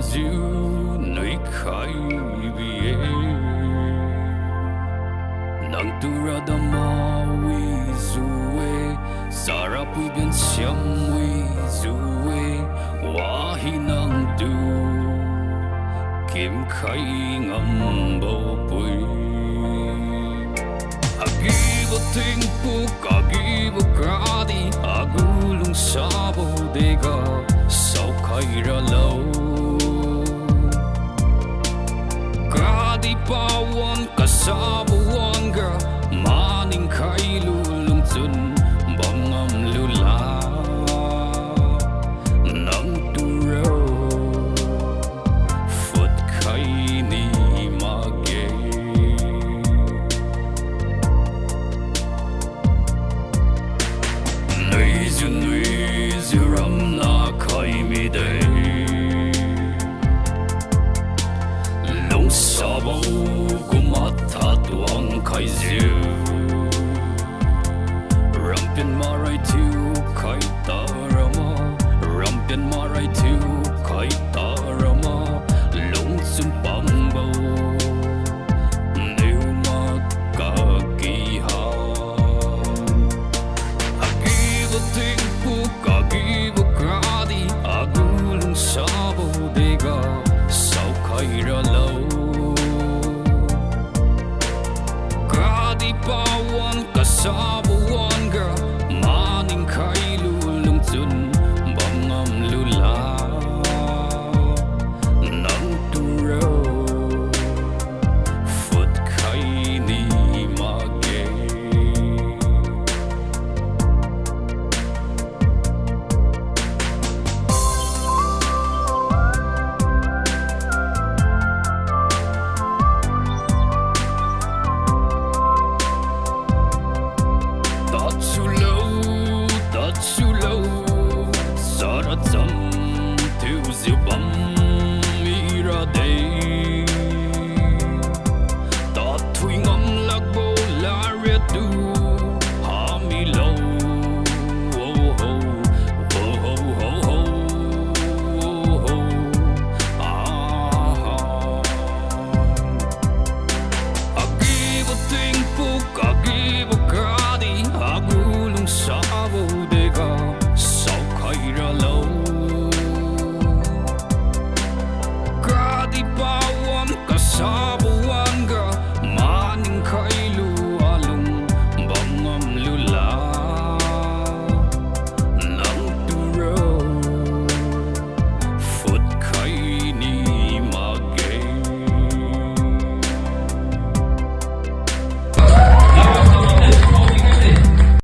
diu nơi khai bia nang tu ra da ma wi zuwe sara pui bien siam wi zuwe wa hi nang tu kim khai ngam bo pui agibo ting pu kagibo gradi agulung sabo dega sau khai ra lâu gradi pawon kasabo wanga maning khai lulung chun bangam lula nang tu ro phut khai ni mage nui zu ram na khai mi day long sabo kumata tuang khai ziu Rampen Marai tu khai tarama Rampen Marai tu khai tarama long sum pambo neu maka ki ha agibo ting pu kagibo gradi agulung sabo dega sau khai ra lâu gradi pawon kasabo wanga maning khai lulung chun bangam lula nang tu ro phut khai ni mage too low sara cham tu ziu bam mira day